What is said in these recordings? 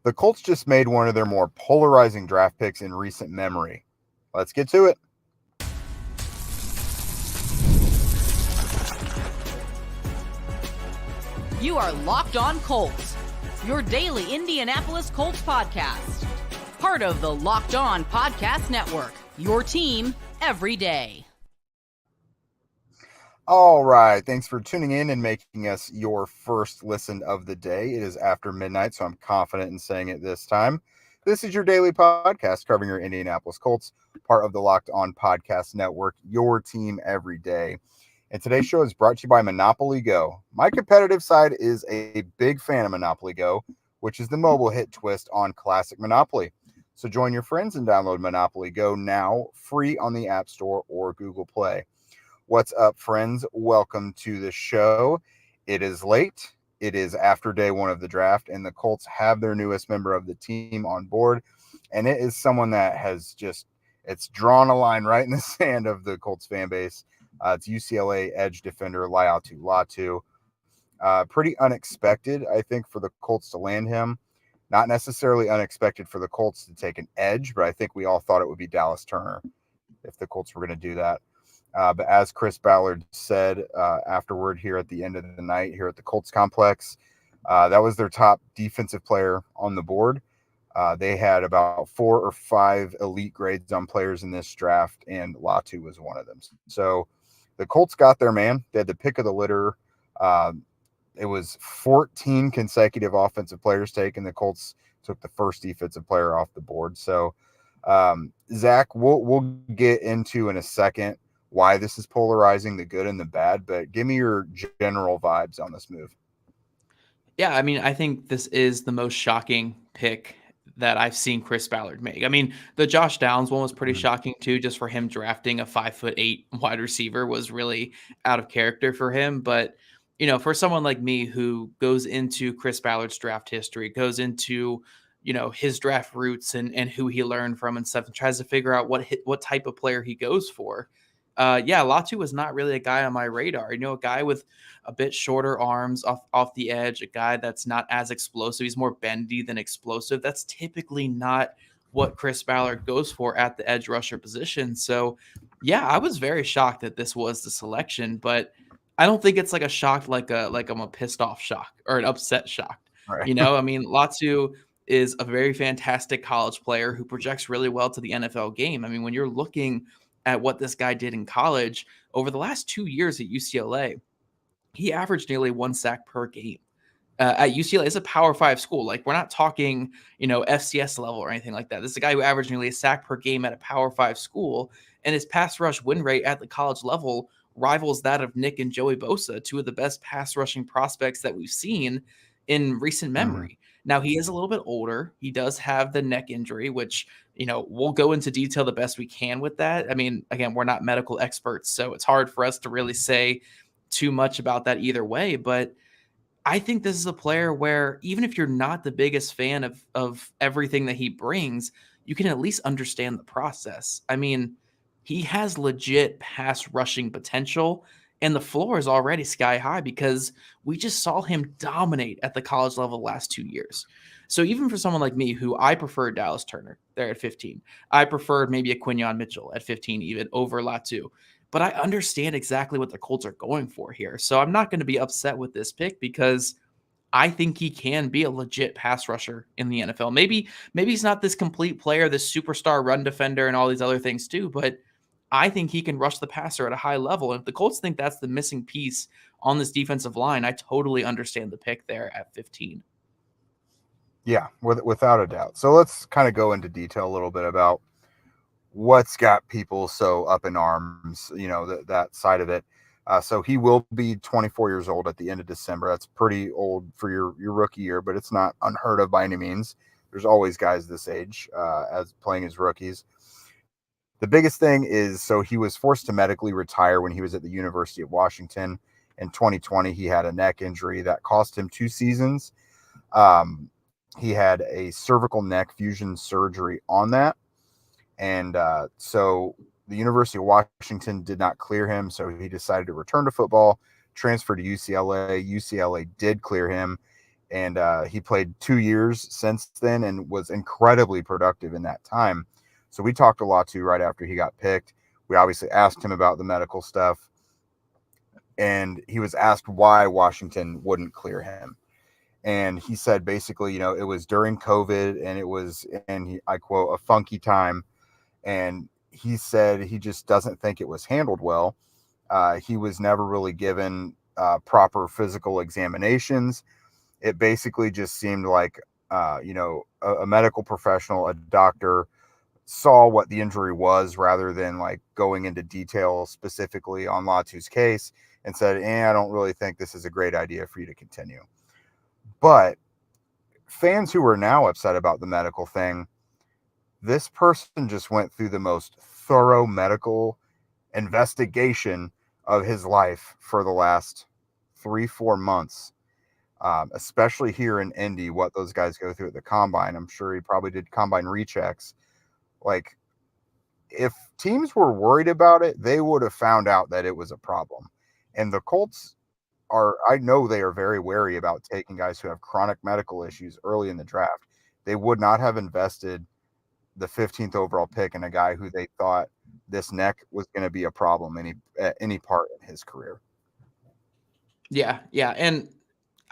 The Colts just made one of their more polarizing draft picks in recent memory. Let's get to it. You are Locked On Colts, your daily Indianapolis Colts podcast. Part of the Locked On Podcast Network, your team every day. All right. Thanks for tuning in and making us your first listen of the day. It is after midnight, so I'm confident in saying it this time. This is your daily podcast covering your Indianapolis Colts, part of the Locked On Podcast Network, your team every day. And today's show is brought to you by Monopoly Go. My competitive side is a big fan of Monopoly Go, which is the mobile hit twist on classic Monopoly. So join your friends and download Monopoly Go now, free on the App Store or Google Play. What's up, friends? Welcome to the show. It is late. It is after day one of the draft, and the Colts have their newest member of the team on board. And it is someone that has it's drawn a line right in the sand of the Colts fan base. It's UCLA edge defender Laiatu Latu. Pretty unexpected, I think, for the Colts to land him. Not necessarily unexpected for the Colts to take an edge, but I think we all thought it would be Dallas Turner if the Colts were going to do that. But as Chris Ballard said afterward here at the end of the night here at the Colts complex, that was their top defensive player on the board. They had about 4 or 5 elite grades on players in this draft, and Latu was one of them. So the Colts got their man. They had the pick of the litter. It was 14 consecutive offensive players taken. The Colts took the first defensive player off the board. So, Zach, we'll get into in a second why this is polarizing, the good and the bad, but give me your general vibes on this move. Yeah, I mean, I think this is the most shocking pick that I've seen Chris Ballard make. I mean, the Josh Downs one was pretty shocking too, just for him drafting a 5'8" wide receiver was really out of character for him. But, you know, for someone like me who goes into Chris Ballard's draft history, goes into, you know, his draft roots and who he learned from and stuff, and tries to figure out what type of player he goes for. Latu was not really a guy on my radar. You know, a guy with a bit shorter arms off the edge, a guy that's not as explosive. He's more bendy than explosive. That's typically not what Chris Ballard goes for at the edge rusher position. So, yeah, I was very shocked that this was the selection, but I don't think it's like a shock, like I'm a pissed off shock or an upset shock. Right. You know, I mean, Latu is a very fantastic college player who projects really well to the NFL game. I mean, when you're looking at what this guy did in college over the last 2 years at UCLA, he averaged nearly 1 sack per game. At UCLA, it's a Power 5 school. Like, we're not talking, you know, FCS level or anything like that. This is a guy who averaged nearly a sack per game at a Power 5 school, and his pass rush win rate at the college level rivals that of Nick and Joey Bosa, 2 of the best pass rushing prospects that we've seen in recent memory. Now, he is a little bit older. He does have the neck injury, which, you know, we'll go into detail the best we can with that. I mean, again, we're not medical experts, so it's hard for us to really say too much about that either way. But I think this is a player where even if you're not the biggest fan of everything that he brings, you can at least understand the process. I mean, he has legit pass rushing potential, and the floor is already sky high because we just saw him dominate at the college level the last 2 years. So even for someone like me, who I prefer Dallas Turner there at 15, I preferred maybe a Quinyon Mitchell at 15 even over Latu. But I understand exactly what the Colts are going for here. So I'm not going to be upset with this pick because I think he can be a legit pass rusher in the NFL. Maybe he's not this complete player, this superstar run defender and all these other things too, but I think he can rush the passer at a high level. And if the Colts think that's the missing piece on this defensive line, I totally understand the pick there at 15. Yeah, without a doubt. So let's kind of go into detail a little bit about what's got people so up in arms, you know, that side of it. So he will be 24 years old at the end of December. That's pretty old for your rookie year, but it's not unheard of by any means. There's always guys this age as playing as rookies. The biggest thing is, so he was forced to medically retire when he was at the University of Washington. In 2020, he had a neck injury that cost him 2 seasons. He had a cervical neck fusion surgery on that. And so the University of Washington did not clear him, so he decided to return to football, transfer to UCLA. UCLA did clear him, And he played 2 years since then and was incredibly productive in that time. So we talked to Latu right after he got picked. We obviously asked him about the medical stuff, and he was asked why Washington wouldn't clear him. And he said basically, you know, it was during COVID and it was, and I quote, a funky time. And he said he just doesn't think it was handled well. He was never really given proper physical examinations. It basically just seemed like, you know, a medical professional, a doctor, saw what the injury was rather than like going into detail specifically on Latu's case and said, I don't really think this is a great idea for you to continue. But fans who are now upset about the medical thing, this person just went through the most thorough medical investigation of his life for the last 3-4 months, especially here in Indy, what those guys go through at the combine. I'm sure he probably did combine rechecks. Like, if teams were worried about it, they would have found out that it was a problem. And the Colts I know they are very wary about taking guys who have chronic medical issues early in the draft. They would not have invested the 15th overall pick in a guy who they thought this neck was going to be a problem at any part in his career. Yeah. And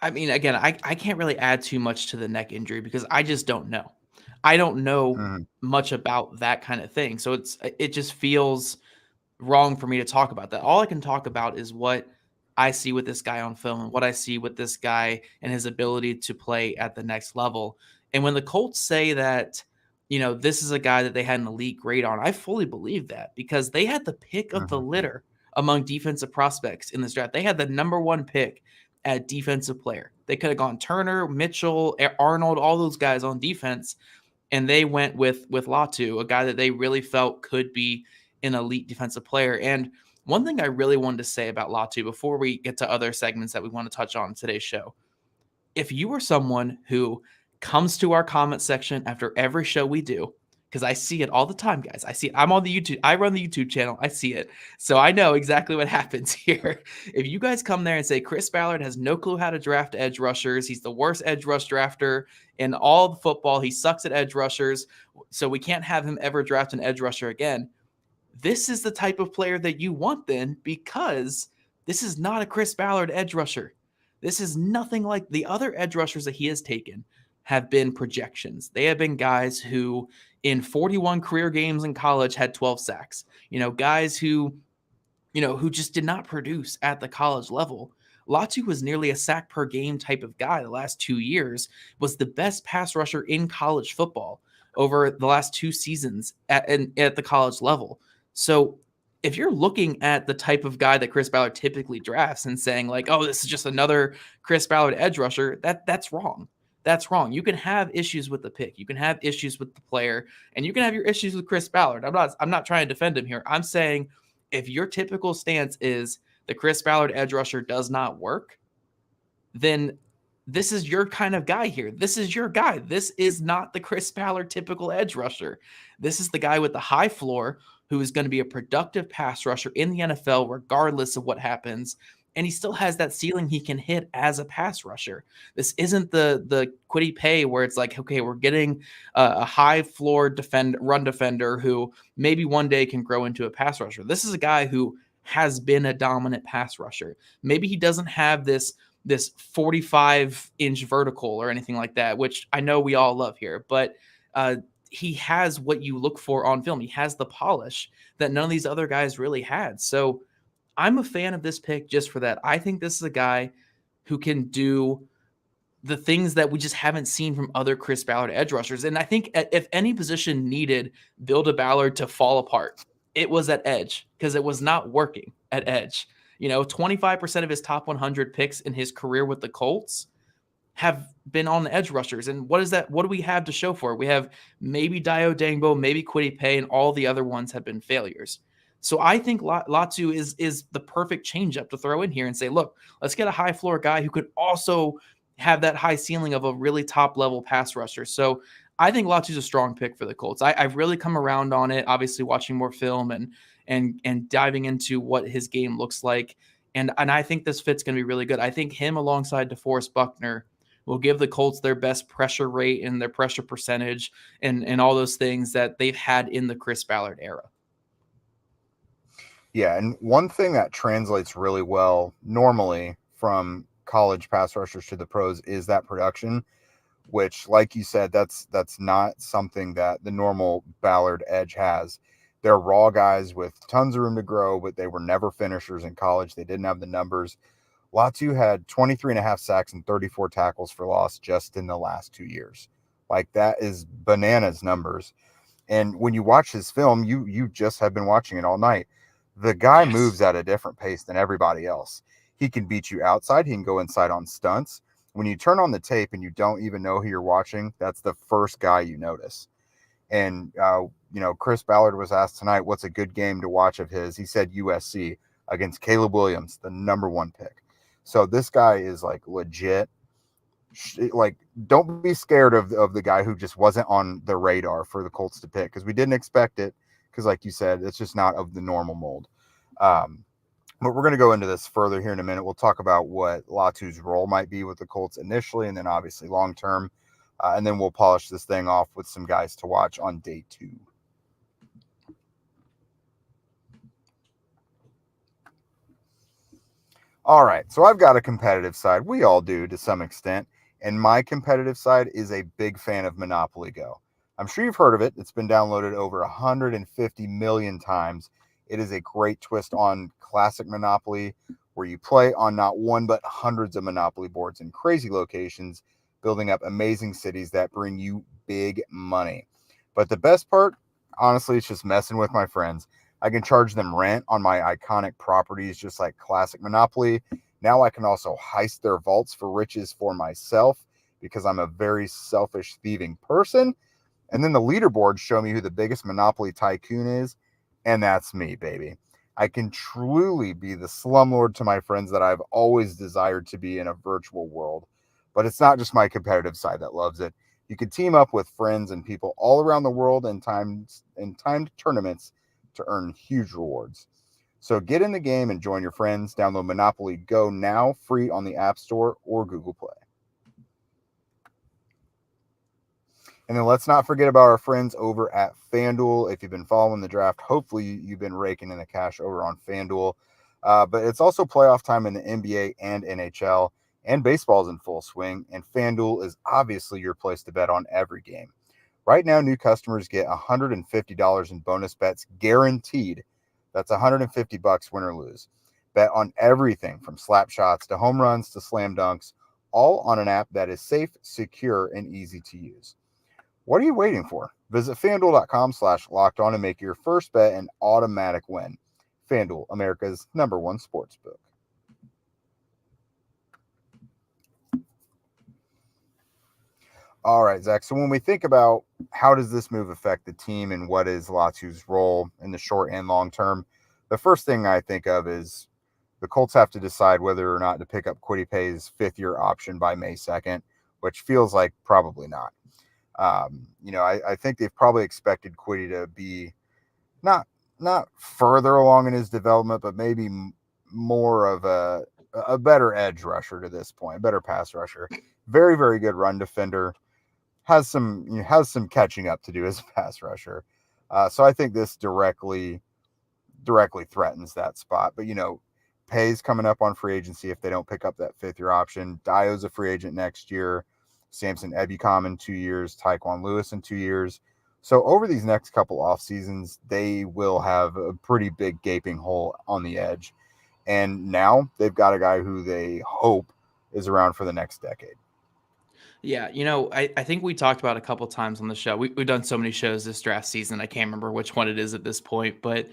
I mean, again, I can't really add too much to the neck injury because I just don't know. I don't know much about that kind of thing. So it just feels wrong for me to talk about that. All I can talk about is what I see with this guy on film and what I see with this guy and his ability to play at the next level. And when the Colts say that, you know, this is a guy that they had an elite grade on, I fully believe that because they had the pick of the litter among defensive prospects in this draft. They had the number 1 pick at defensive player. They could have gone Turner, Mitchell, Arnold, all those guys on defense. And they went with Latu, a guy that they really felt could be an elite defensive player. And one thing I really wanted to say about Latu before we get to other segments that we want to touch on in today's show, if you are someone who comes to our comment section after every show we do, because I see it all the time, guys. I see it. I'm on the YouTube. I run the YouTube channel. I see it. So I know exactly what happens here. If you guys come there and say Chris Ballard has no clue how to draft edge rushers, he's the worst edge rush drafter in all the football. He sucks at edge rushers, so we can't have him ever draft an edge rusher again. This is the type of player that you want then, because this is not a Chris Ballard edge rusher. This is nothing like the other edge rushers that he has taken have been projections. They have been guys who in 41 career games in college had 12 sacks. You know, guys who just did not produce at the college level. Latu was nearly a sack per game type of guy the last 2 years, was the best pass rusher in college football over the last 2 seasons at the college level. So if you're looking at the type of guy that Chris Ballard typically drafts and saying like, oh, this is just another Chris Ballard edge rusher, that's wrong. That's wrong. You can have issues with the pick. You can have issues with the player, and you can have your issues with Chris Ballard. I'm not trying to defend him here. I'm saying if your typical stance is the Chris Ballard edge rusher does not work, then this is your kind of guy here. This is your guy. This is not the Chris Ballard typical edge rusher. This is the guy with the high floor who is going to be a productive pass rusher in the NFL regardless of what happens. And he still has that ceiling he can hit as a pass rusher. This isn't the Kwity Paye where it's like, okay, we're getting a high floor run defender who maybe one day can grow into a pass rusher. This is a guy who has been a dominant pass rusher. Maybe he doesn't have this 45-inch vertical or anything like that, which I know we all love here, but he has what you look for on film. He has the polish that none of these other guys really had. So I'm a fan of this pick just for that. I think this is a guy who can do the things that we just haven't seen from other Chris Ballard edge rushers. And I think if any position needed Bill Ballard to fall apart, it was at edge because it was not working at edge. You know, 25% of his top 100 picks in his career with the Colts have been on the edge rushers. And what is that? What do we have to show for it? We have maybe Dio Dangbo, maybe Kwity Paye, and all the other ones have been failures. So I think Latu is the perfect changeup to throw in here and say, look, let's get a high floor guy who could also have that high ceiling of a really top level pass rusher. So I think Latu's a strong pick for the Colts. I've really come around on it, obviously watching more film and diving into what his game looks like. And I think this fit's going to be really good. I think him alongside DeForest Buckner will give the Colts their best pressure rate and their pressure percentage and all those things that they've had in the Chris Ballard era. Yeah, and one thing that translates really well normally from college pass rushers to the pros is that production, which, like you said, that's not something that the normal Ballard edge has. They're raw guys with tons of room to grow, but they were never finishers in college. They didn't have the numbers. Latu had 23 and a half sacks and 34 tackles for loss just in the last 2 years. Like, that is bananas numbers. And when you watch his film, you just have been watching it all night. The guy moves at a different pace than everybody else. He can beat you outside. He can go inside on stunts. When you turn on the tape and you don't even know who you're watching, that's the first guy you notice. And, Chris Ballard was asked tonight, what's a good game to watch of his? He said USC against Caleb Williams, the number 1 pick. So this guy is like legit. Like, don't be scared of the guy who just wasn't on the radar for the Colts to pick, because we didn't expect it, because like you said, it's just not of the normal mold. But we're going to go into this further here in a minute. We'll talk about what Latu's role might be with the Colts initially, and then obviously long term. And then we'll polish this thing off with some guys to watch on day 2. All right, so I've got a competitive side. We all do to some extent. And my competitive side is a big fan of Monopoly Go. I'm sure you've heard of it. It's been downloaded over 150 million times. It is a great twist on classic Monopoly, where you play on not one but hundreds of Monopoly boards in crazy locations, building up amazing cities that bring you big money. But the best part, honestly, it's just messing with my friends. I can charge them rent on my iconic properties, just like classic Monopoly. Now I can also heist their vaults for riches for myself, because I'm a very selfish, thieving person. And then the leaderboards show me who the biggest Monopoly tycoon is, and that's me, baby. I can truly be the slumlord to my friends that I've always desired to be in a virtual world. But it's not just my competitive side that loves it. You can team up with friends and people all around the world in timed tournaments to earn huge rewards. So get in the game and join your friends. Download Monopoly Go now, free on the App Store or Google Play. And then let's not forget about our friends over at FanDuel. If you've been following the draft, hopefully you've been raking in the cash over on FanDuel. But it's also playoff time in the NBA and NHL, and baseball's in full swing. And FanDuel is obviously your place to bet on every game. Right now, new customers get $150 in bonus bets guaranteed. That's $150 win or lose. Bet on everything from slap shots to home runs to slam dunks, all on an app that is safe, secure, and easy to use. What are you waiting for? Visit FanDuel.com/lockedon and make your first bet an automatic win. FanDuel, America's #1 sportsbook. All right, Zach. So when we think about how does this move affect the team and what is Latu's role in the short and long term, the first thing I think of is the Colts have to decide whether or not to pick up Kwity Paye's 5th-year option by May 2nd, which feels like probably not. I think they've probably expected Kwity to be not further along in his development, but maybe more of a better edge rusher to this point, a better pass rusher. Very, very good run defender. Has some catching up to do as a pass rusher. So I think this directly threatens that spot. But, Paye's coming up on free agency if they don't pick up that 5th-year option. Dio's a free agent next year. Samson Ebukam in 2 years. Tyquan Lewis in 2 years. So over these next couple off seasons, they will have a pretty big gaping hole on the edge. And now they've got a guy who they hope is around for the next decade. Yeah, I think we talked about a couple times on the show. We've done so many shows this draft season. I can't remember which one it is at this point, but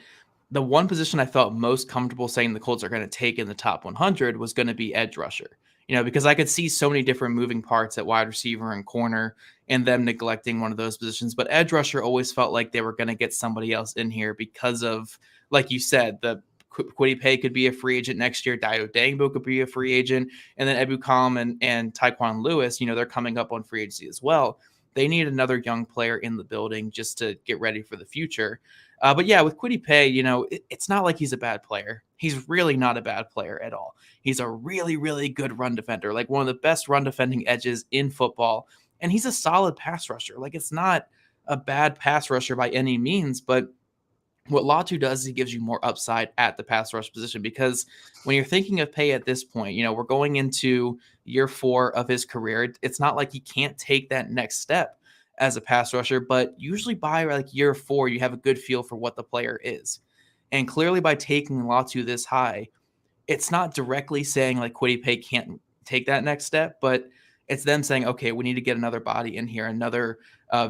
the one position I felt most comfortable saying the Colts are going to take in the top 100 was going to be edge rusher. Because I could see so many different moving parts at wide receiver and corner and them neglecting one of those positions. But edge rusher always felt like they were going to get somebody else in here because of, like you said, the Kwity Paye could be a free agent next year. Dio Dangbo could be a free agent. And then Ebukam and Tyquan Lewis, they're coming up on free agency as well. they need another young player in the building just to get ready for the future. But yeah, with Kwity Paye, it's not like he's a bad player. He's really not a bad player at all. He's a really, really good run defender, like one of the best run defending edges in football. And he's a solid pass rusher. Like, it's not a bad pass rusher by any means, but what Latu does is he gives you more upside at the pass rush position, because when you're thinking of Paye at this point, we're going into year 4 of his career. It's not like he can't take that next step as a pass rusher, but usually by like year 4, you have a good feel for what the player is. And clearly by taking Latu this high, it's not directly saying like Kwity Paye can't take that next step, but it's them saying, okay, we need to get another body in here, another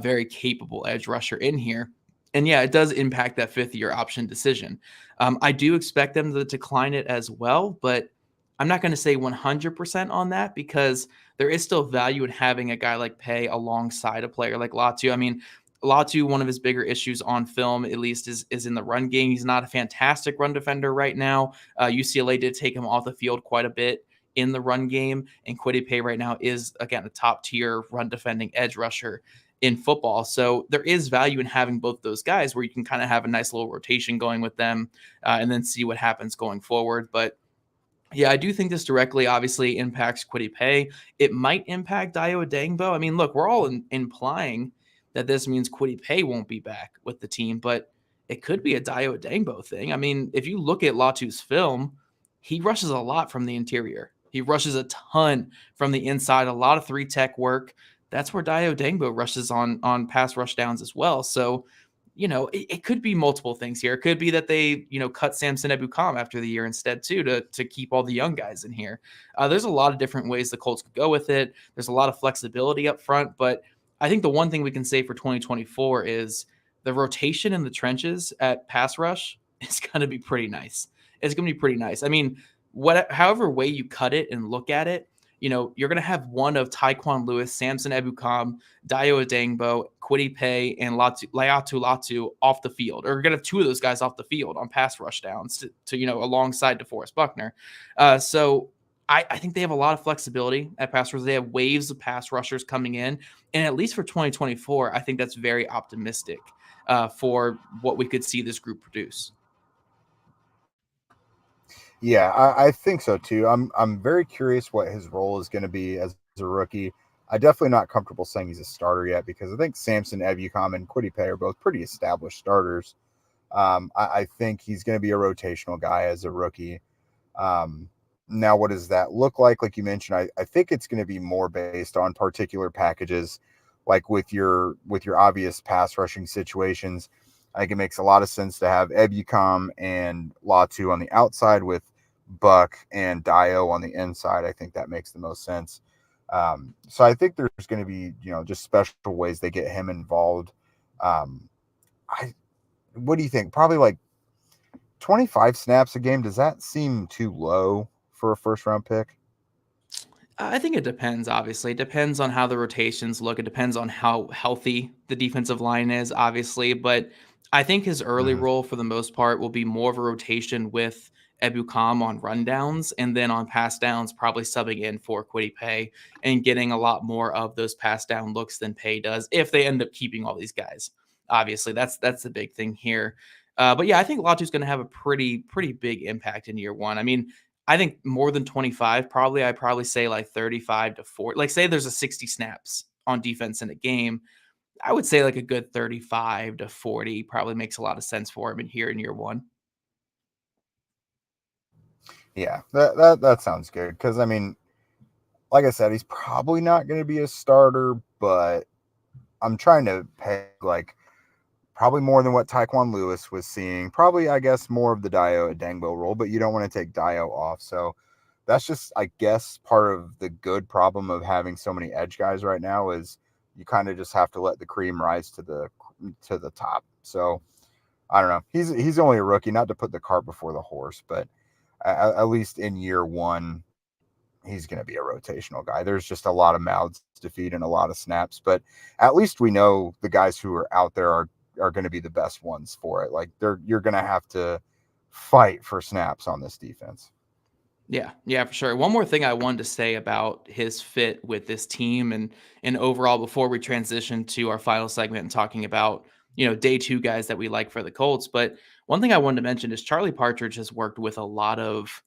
very capable edge rusher in here. And yeah, it does impact that 5th-year option decision. I do expect them to decline it as well, but I'm not going to say 100% on that, because there is still value in having a guy like Paye alongside a player like Latu. I mean, Latu, one of his bigger issues on film, at least, is in the run game. He's not a fantastic run defender right now. UCLA did take him off the field quite a bit in the run game, and Kwity Paye right now is, again, a top-tier run defending edge rusher in football. So there is value in having both those guys, where you can kind of have a nice little rotation going with them and then see what happens going forward. But yeah, I do think this directly obviously impacts Kwity Paye. It might impact Dayo Adangbo. I mean, look, we're all implying that this means Kwity Paye won't be back with the team, but it could be a Dayo Adangbo thing. I mean, if you look at Latu's film, he rushes a lot from the interior. He rushes a ton from the inside, a lot of 3-tech work. That's where Dayo Adangbo rushes on pass rush downs as well. So, it could be multiple things here. It could be that they, cut Samson Ebukam after the year instead too, to keep all the young guys in here. There's a lot of different ways the Colts could go with it. There's a lot of flexibility up front, but I think the one thing we can say for 2024 is the rotation in the trenches at pass rush is going to be pretty nice. It's going to be pretty nice. I mean, however way you cut it and look at it, you're going to have one of Tyquan Lewis, Samson Ebukam, Dayo Adangbo, Kwity Paye, and Laiatu Latu off the field. Or you're going to have 2 of those guys off the field on pass rush downs to alongside DeForest Buckner. So I think they have a lot of flexibility at pass rush. They have waves of pass rushers coming in. And at least for 2024, I think that's very optimistic for what we could see this group produce. Yeah, I think so too. I'm very curious what his role is going to be as a rookie. I'm definitely not comfortable saying he's a starter yet, because I think Samson Ebukam and Kwity Paye are both pretty established starters. I think he's going to be a rotational guy as a rookie. Now, what does that look like? Like you mentioned, I think it's going to be more based on particular packages, like with your obvious pass rushing situations. I think it makes a lot of sense to have Ebukam and Latu on the outside with Buck and Dayo on the inside. I think that makes the most sense. So I think there's going to be, just special ways they get him involved. What do you think? Probably like 25 snaps a game. Does that seem too low for a first-round pick? I think it depends, obviously. It depends on how the rotations look. It depends on how healthy the defensive line is, obviously. But I think his early role, for the most part, will be more of a rotation with Ebukam on rundowns, and then on pass downs, probably subbing in for Kwity Paye and getting a lot more of those pass down looks than Paye does, if they end up keeping all these guys. Obviously, that's the big thing here. But yeah, I think Latu's going to have a pretty big impact in year 1. I mean, I think more than 25, probably. I'd probably say like 35 to 40. Like, say there's a 60 snaps on defense in a game, I would say like a good 35 to 40 probably makes a lot of sense for him in year 1. Yeah, that sounds good. Because, I mean, like I said, he's probably not going to be a starter, but I'm trying to peg like probably more than what Tyquan Lewis was seeing. Probably, I guess, more of the Dayo Adangbo role, but you don't want to take Dayo off. So that's just, I guess, part of the good problem of having so many edge guys right now is you kind of just have to let the cream rise to the top. So I don't know. He's only a rookie, not to put the cart before the horse, but at least in year 1, he's going to be a rotational guy. There's just a lot of mouths to feed and a lot of snaps, but at least we know the guys who are out there are going to be the best ones for it. Like you're going to have to fight for snaps on this defense. Yeah, for sure. One more thing I wanted to say about his fit with this team and overall before we transition to our final segment and talking about, day two guys that we like for the Colts. But one thing I wanted to mention is Charlie Partridge has worked with a lot of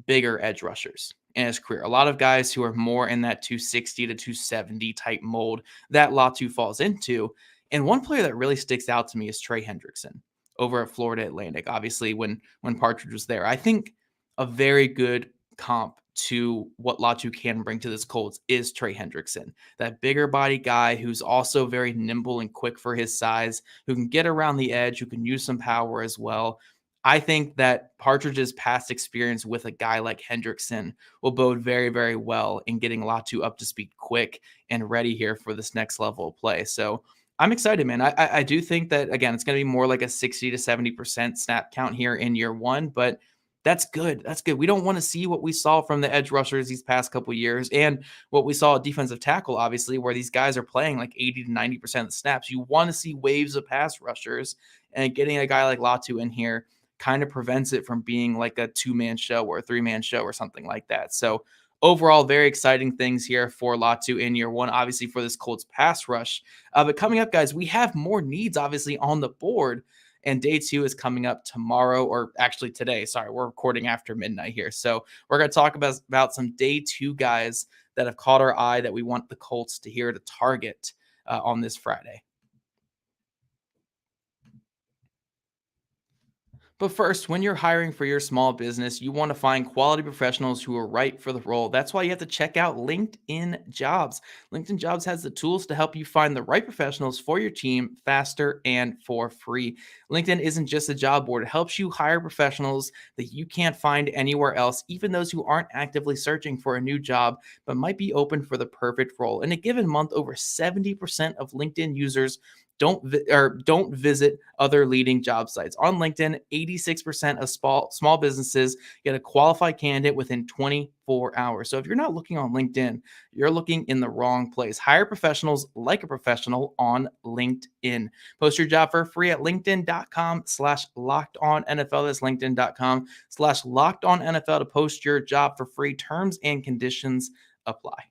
bigger edge rushers in his career. A lot of guys who are more in that 260 to 270 type mold that Latu falls into. And one player that really sticks out to me is Trey Hendrickson over at Florida Atlantic. Obviously, when Partridge was there, I think a very good comp to what Latu can bring to this Colts is Trey Hendrickson, that bigger body guy who's also very nimble and quick for his size, who can get around the edge, who can use some power as well. I think that Partridge's past experience with a guy like Hendrickson will bode very, very well in getting Latu up to speed quick and ready here for this next level of play. So I'm excited, man. I do think that, again, it's going to be more like a 60 to 70% snap count here in year one, but that's good. That's good. We don't want to see what we saw from the edge rushers these past couple of years and what we saw at defensive tackle, obviously, where these guys are playing like 80 to 90% of the snaps. You want to see waves of pass rushers, and getting a guy like Latu in here kind of prevents it from being like a 2-man show or a 3-man show or something like that. So overall, very exciting things here for Latu in year one, obviously for this Colts pass rush. But coming up, guys, we have more needs obviously on the board, and day two is coming up tomorrow, or actually today. Sorry, we're recording after midnight here. So we're going to talk about some day two guys that have caught our eye that we want the Colts to here to target on this Friday. But first, when you're hiring for your small business, you want to find quality professionals who are right for the role. That's why you have to check out LinkedIn Jobs. LinkedIn Jobs has the tools to help you find the right professionals for your team faster and for free. LinkedIn isn't just a job board. It helps you hire professionals that you can't find anywhere else, even those who aren't actively searching for a new job, but might be open for the perfect role. In a given month, over 70% of LinkedIn users don't visit other leading job sites. On LinkedIn, 86% of small businesses get a qualified candidate within 24 hours. So if you're not looking on LinkedIn, you're looking in the wrong place. Hire professionals like a professional on LinkedIn. Post your job for free at linkedin.com/lockedonnfl. That's linkedin.com/lockedonnfl to post your job for free. Terms and conditions apply.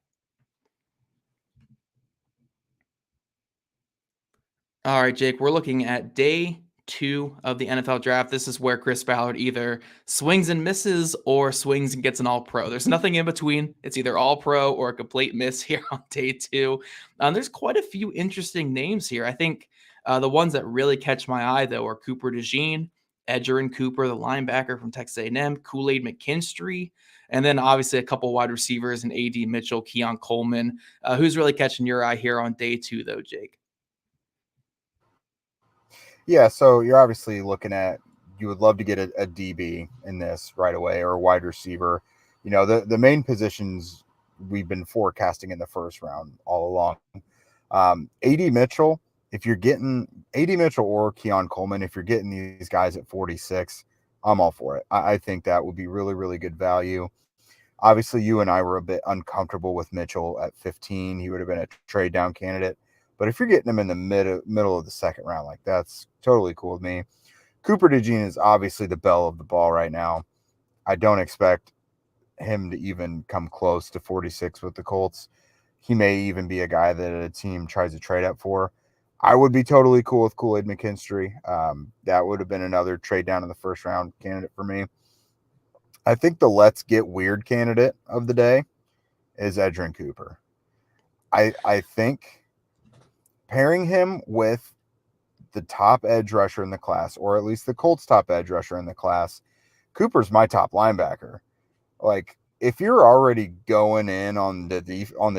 All right, Jake, we're looking at day two of the NFL draft. This is where Chris Ballard either swings and misses or swings and gets an all pro. There's nothing in between. It's either all pro or a complete miss here on day two. There's quite a few interesting names here. I think the ones that really catch my eye, though, are Cooper DeJean, Edgerrin Cooper, the linebacker from Texas A&M, Kool-Aid McKinstry, and then obviously a couple wide receivers and A.D. Mitchell, Keon Coleman. Who's really catching your eye here on day two, though, Jake? Yeah, so you're obviously looking at, you would love to get a DB in this right away, or a wide receiver. You know, the main positions we've been forecasting in the first round all along. A.D. Mitchell, if you're getting A.D. Mitchell or Keon Coleman, if you're getting these guys at 46, I'm all for it. I think that would be really, really good value. Obviously, you and I were a bit uncomfortable with Mitchell at 15. He would have been a trade down candidate. But if you're getting him in the middle of the second round, like, that's totally cool with me. Cooper DeJean is obviously the belle of the ball right now. I don't expect him to even come close to 46 with the Colts. He may even be a guy that a team tries to trade up for. I would be totally cool with Kool-Aid McKinstry. That would have been another trade down in the first round candidate for me. I think the let's get weird candidate of the day is Edgerrin Cooper. I think pairing him with the top edge rusher in the class, or at least the Colts' top edge rusher in the class, Cooper's my top linebacker. Like, if you're already going in on the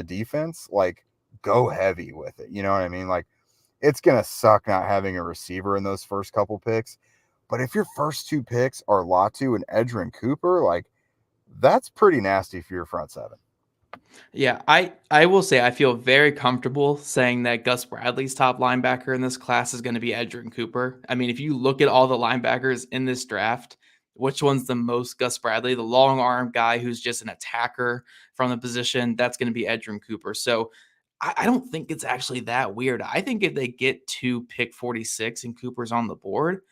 defense, like, go heavy with it. You know what I mean? Like, it's gonna suck not having a receiver in those first couple picks, but if your first two picks are Latu and Edgerrin Cooper, like, that's pretty nasty for your front seven. Yeah, I will say I feel very comfortable saying that Gus Bradley's top linebacker in this class is going to be Edgerrin Cooper. I mean, if you look at all the linebackers in this draft, which one's the most Gus Bradley? The long arm guy who's just an attacker from the position, that's going to be Edgerrin Cooper. So I don't think it's actually that weird. I think if they get to pick 46 and Cooper's on the board,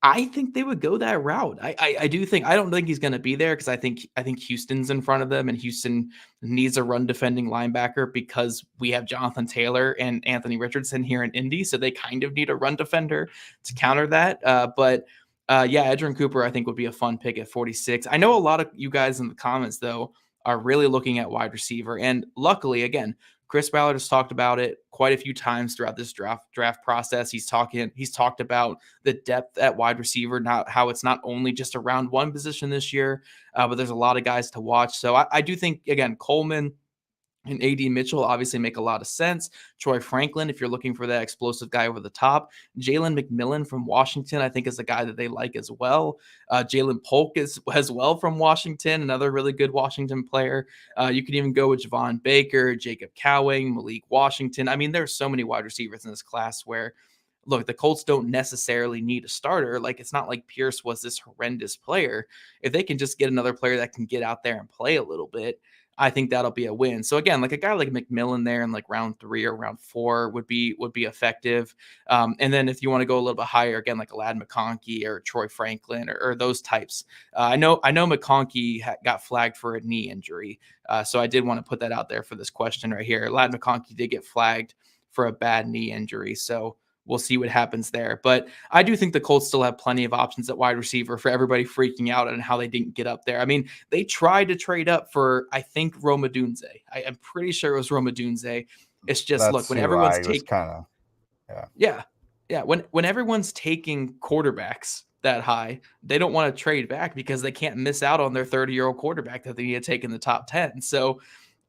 I think they would go that route. I do think, I don't think he's going to be there because I think Houston's in front of them, and Houston needs a run defending linebacker because we have Jonathan Taylor and Anthony Richardson here in Indy, so they kind of need a run defender to counter that. But yeah, Edgerrin Cooper I think would be a fun pick at 46. I know a lot of you guys in the comments though are really looking at wide receiver, and luckily again, Chris Ballard has talked about it quite a few times throughout this draft process. He's talked about the depth at wide receiver, not how it's not only just a round one position this year, but there's a lot of guys to watch. So I do think, again, Coleman and AD Mitchell obviously make a lot of sense. Troy Franklin, if you're looking for that explosive guy over the top. Jalen McMillan from Washington, I think, is a guy that they like as well. Jalen Polk is as well from Washington, another really good Washington player. You could even go with Javon Baker, Jacob Cowing, Malik Washington. I mean, there's so many wide receivers in this class where, look, the Colts don't necessarily need a starter. Like, it's not like Pierce was this horrendous player. If they can just get another player that can get out there and play a little bit, I think that'll be a win. So again, like a guy like McMillan there in like round 3 or round 4 would be effective. And then if you want to go a little bit higher, again, like Lad McConkey or Troy Franklin or those types. I know McConkey got flagged for a knee injury. So I did want to put that out there for this question right here. Lad McConkey did get flagged for a bad knee injury. So we'll see what happens there. But I do think the Colts still have plenty of options at wide receiver for everybody freaking out on how they didn't get up there. I mean, they tried to trade up for, I think, Rome Odunze. I'm pretty sure it was Rome Odunze. It's just, That's look, when everyone's taking when everyone's taking quarterbacks that high, they don't want to trade back because they can't miss out on their 30-year-old quarterback that they need to take in the top 10. So,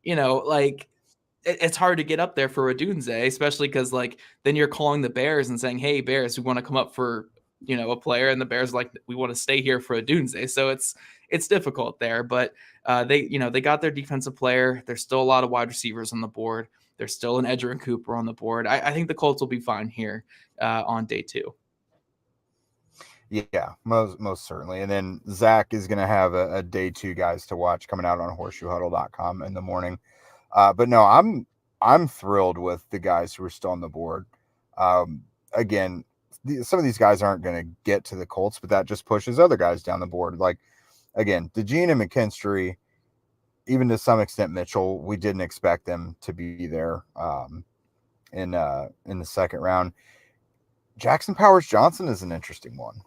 like, it's hard to get up there for Odunze, especially because, like, then you're calling the Bears and saying, hey, Bears, we want to come up for, a player. And the Bears like, we want to stay here for Odunze. So it's difficult there. But they got their defensive player. There's still a lot of wide receivers on the board. There's still an Edgerrin Cooper on the board. I think the Colts will be fine here on day 2. Yeah, most certainly. And then Zach is going to have a day 2 guys to watch coming out on horseshoehuddle.com in the morning. But no, I'm thrilled with the guys who are still on the board. Again, some of these guys aren't going to get to the Colts, but that just pushes other guys down the board. Like, again, DeGene and McKinstry, even to some extent Mitchell, we didn't expect them to be there in the second round. Jackson Powers Johnson is an interesting one.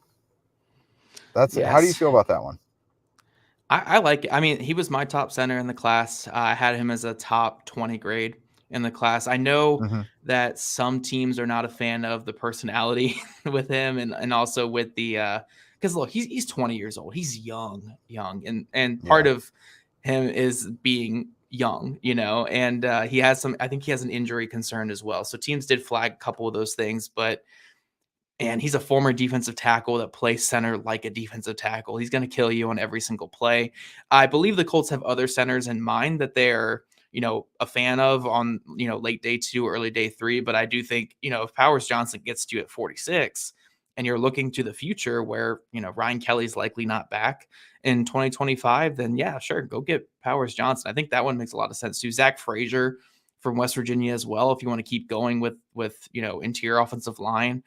Yes. How do you feel about that one? I like it. I mean, he was my top center in the class. I had him as a top 20 grade in the class. I know that some teams are not a fan of the personality with him and also with the because look, he's 20 years old. He's young, and part of him is being young, and he has I think he has an injury concern as well. So teams did flag a couple of those things, and he's a former defensive tackle that plays center like a defensive tackle. He's going to kill you on every single play. I believe the Colts have other centers in mind that they're, a fan of on, late day 2, early day 3. But I do think, if Powers Johnson gets to you at 46 and you're looking to the future where, Ryan Kelly's likely not back in 2025, then yeah, sure, go get Powers Johnson. I think that one makes a lot of sense too. Zach Frazier from West Virginia as well, if you want to keep going with interior offensive line.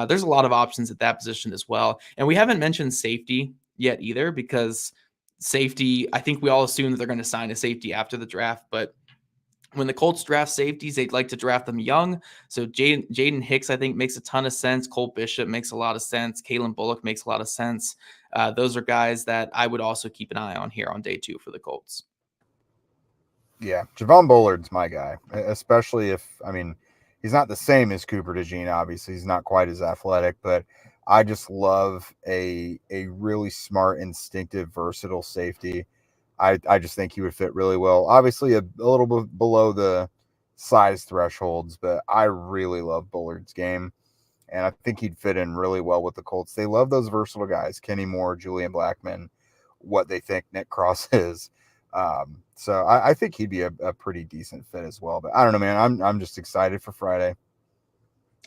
There's a lot of options at that position as well. And we haven't mentioned safety yet either, because safety, I think we all assume that they're going to sign a safety after the draft. But when the Colts draft safeties, they'd like to draft them young. So Jaden Hicks, I think, makes a ton of sense. Cole Bishop makes a lot of sense. Kalen Bullock makes a lot of sense. Those are guys that I would also keep an eye on here on day 2 for the Colts. Yeah, Javon Bullard's my guy, especially he's not the same as Cooper DeJean, obviously. He's not quite as athletic, but I just love a really smart, instinctive, versatile safety. I just think he would fit really well. Obviously, a little bit below the size thresholds, but I really love Bullard's game, and I think he'd fit in really well with the Colts. They love those versatile guys, Kenny Moore, Julian Blackmon, what they think Nick Cross is. So I think he'd be a pretty decent fit as well. But I don't know, man. I'm just excited for Friday.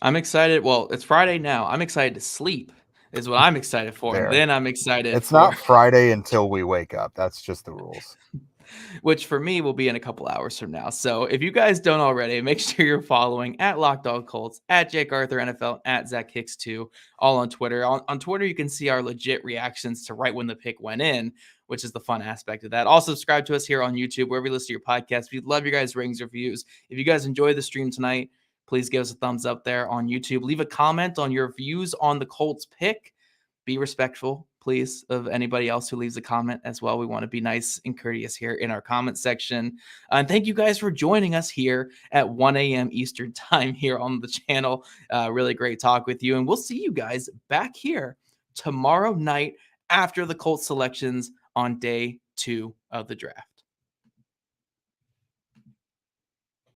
I'm excited. Well, it's Friday now. I'm excited to sleep is what I'm excited for. And then I'm excited. It's not Friday until we wake up. That's just the rules. which for me will be in a couple hours from now. So if you guys don't already, make sure you're following at Locked On Colts, at Jake Arthur NFL, at Zach Hicks 2, all on Twitter. On Twitter, you can see our legit reactions to right when the pick went in, which is the fun aspect of that. Also, subscribe to us here on YouTube, wherever you listen to your podcast. We'd love your guys' ratings, reviews. If you guys enjoyed the stream tonight, please give us a thumbs up there on YouTube. Leave a comment on your views on the Colts pick. Be respectful, please, of anybody else who leaves a comment as well. We want to be nice and courteous here in our comment section. And thank you guys for joining us here at 1 a.m. Eastern time here on the channel. Really great talk with you. And we'll see you guys back here tomorrow night after the Colts selections on day 2 of the draft.